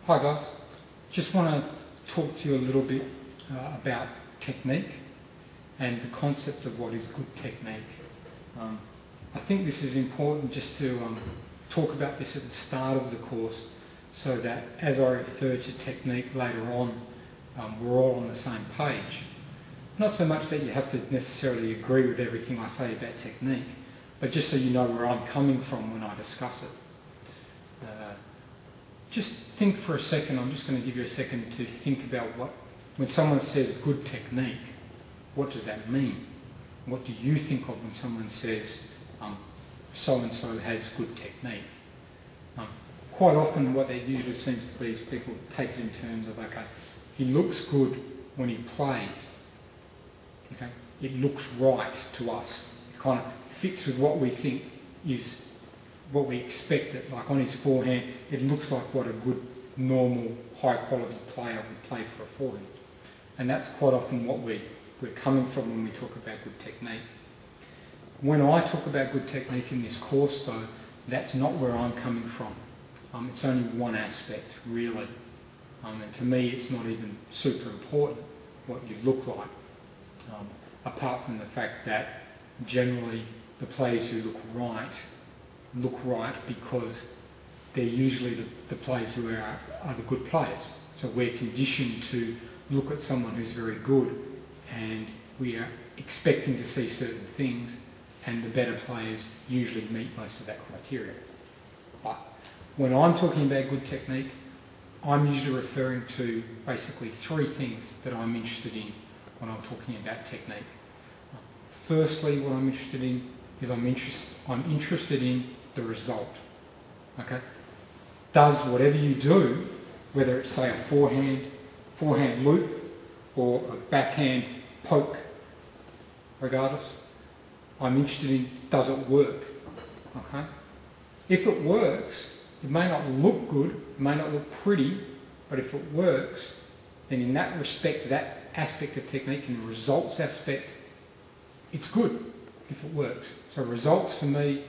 Hi guys, just want to talk to you a little bit about technique and the concept of what is good technique. I think this is important just to talk about this at the start of the course so that as I refer to technique later on, we're all on the same page. Not so much that you have to necessarily agree with everything I say about technique, but just so you know where I'm coming from when I discuss it. Just think for a second, I'm just going to give you a second to think about when someone says good technique, what does that mean? What do you think of when someone says so-and-so has good technique? Quite often what that usually seems to be is people take it in terms of, okay, he looks good when he plays. Okay? It looks right to us. It kind of fits with what we think is what we expect it. Like on his forehand, it looks like what a good, normal, high-quality player would play for a forehand. And that's quite often what we're coming from when we talk about good technique. When I talk about good technique in this course, though, that's not where I'm coming from. It's only one aspect, really. And to me, it's not even super important what you look like. Apart from the fact that generally the players who look right because they're usually the players who are the good players. So we're conditioned to look at someone who's very good and we are expecting to see certain things, and the better players usually meet most of that criteria. But when I'm talking about good technique, I'm usually referring to basically three things that I'm interested in when I'm talking about technique. Firstly, what I'm interested in is I'm interested in the result. Okay? Does whatever you do, whether it's say a forehand loop or a backhand poke, regardless, I'm interested in, does it work? Okay? If it works, it may not look good, it may not look pretty, but if it works, then in that respect, that aspect of technique, in the results aspect, it's good if it works. So results for me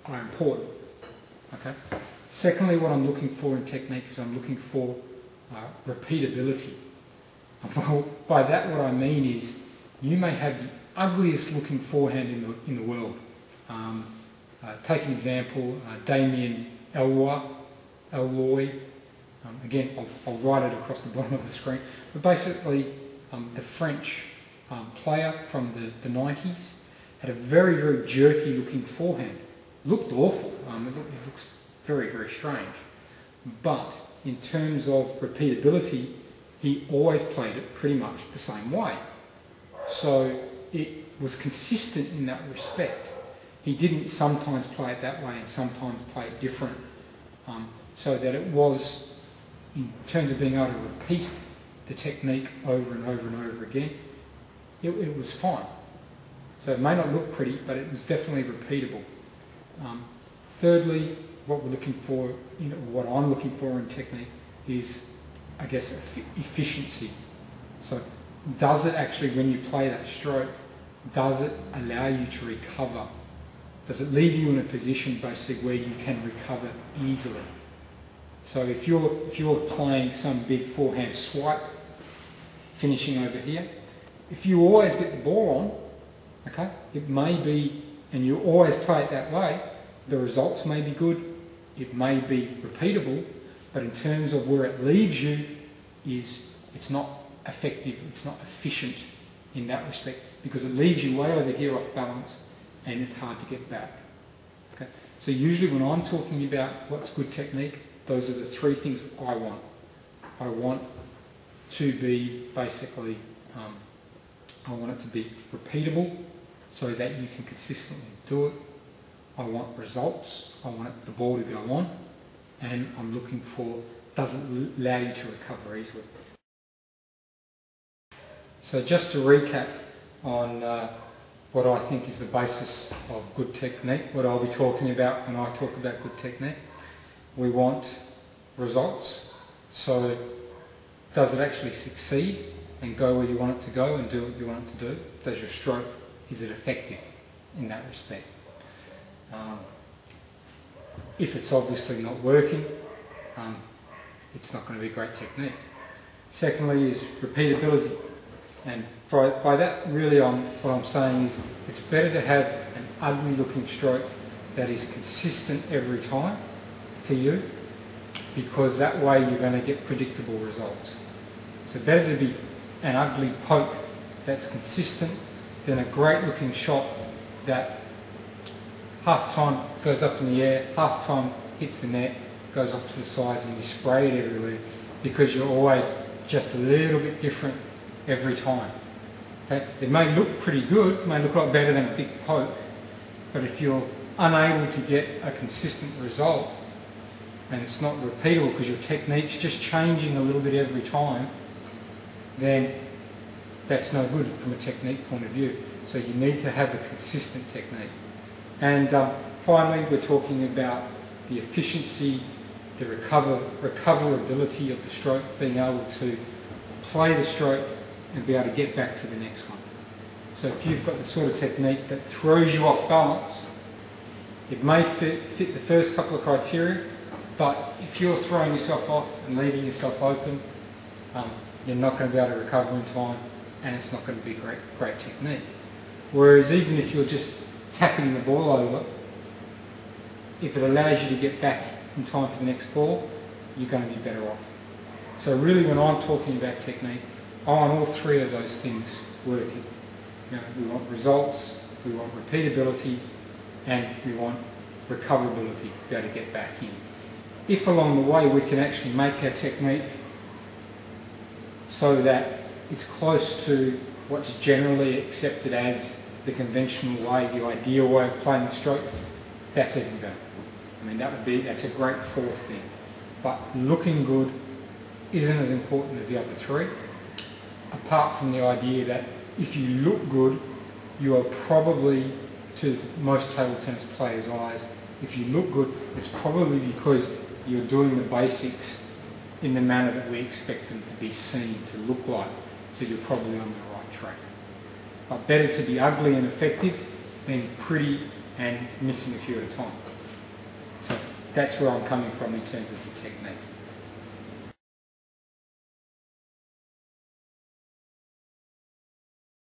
are important. Okay. Secondly, what I'm looking for in technique is I'm looking for repeatability. Well, by that what I mean is you may have the ugliest looking forehand in the world. Take an example, Damien Elroy. Again, I'll write it across the bottom of the screen. But basically, the French player from the 90s had a very, very jerky looking forehand. Looked awful. It looks very, very strange. But in terms of repeatability, he always played it pretty much the same way. So it was consistent in that respect. He didn't sometimes play it that way and sometimes play it different. So that it was, in terms of being able to repeat the technique over and over and over again, it was fine. So it may not look pretty, but it was definitely repeatable. Thirdly, what we're looking for, what I'm looking for in technique is, I guess, efficiency. So does it actually, when you play that stroke, does it allow you to recover? Does it leave you in a position basically where you can recover easily? So if you're playing some big forehand swipe, finishing over here, if you always get the ball on, okay, it may be, and you always play it that way, the results may be good, it may be repeatable, but in terms of where it leaves you, it's not effective, it's not efficient in that respect, because it leaves you way over here off balance and it's hard to get back. Okay? So usually when I'm talking about what's good technique, those are the three things I want. I want to be basically, I want it to be repeatable so that you can consistently do it. I want results, I want the ball to go on, and I'm looking for, does it allow you to recover easily? So just to recap on what I think is the basis of good technique, what I'll be talking about when I talk about good technique. We want results, so does it actually succeed and go where you want it to go and do what you want it to do? Does your stroke, is it effective in that respect? If it's obviously not working, it's not going to be a great technique. Secondly is repeatability. And by that really what I'm saying is it's better to have an ugly looking stroke that is consistent every time for you, because that way you're going to get predictable results. So better to be an ugly poke that's consistent than a great looking shot that half the time goes up in the air, half the time hits the net, goes off to the sides and you spray it everywhere, because you're always just a little bit different every time. Okay? It may look pretty good, it may look a lot better than a big poke, but if you're unable to get a consistent result and it's not repeatable because your technique's just changing a little bit every time, then that's no good from a technique point of view. So you need to have a consistent technique. And finally, we're talking about the efficiency, the recoverability of the stroke, being able to play the stroke and be able to get back for the next one. So if you've got the sort of technique that throws you off balance, it may fit the first couple of criteria, but if you're throwing yourself off and leaving yourself open, you're not going to be able to recover in time, and it's not going to be great technique. Whereas even if you're just tapping the ball over, if it allows you to get back in time for the next ball, you're going to be better off. So really, when I'm talking about technique, I want all three of those things working. You know, we want results, we want repeatability, and we want recoverability to be able to get back in. If along the way we can actually make our technique so that it's close to what's generally accepted as the conventional way, the ideal way of playing the stroke, that's even better. I mean, that's a great fourth thing. But looking good isn't as important as the other three, apart from the idea that if you look good, you are probably, to most table tennis players' eyes, if you look good, it's probably because you're doing the basics in the manner that we expect them to be seen to look like. So you're probably on the right track. But better to be ugly and effective than pretty and missing a few at a time. So that's where I'm coming from in terms of the technique.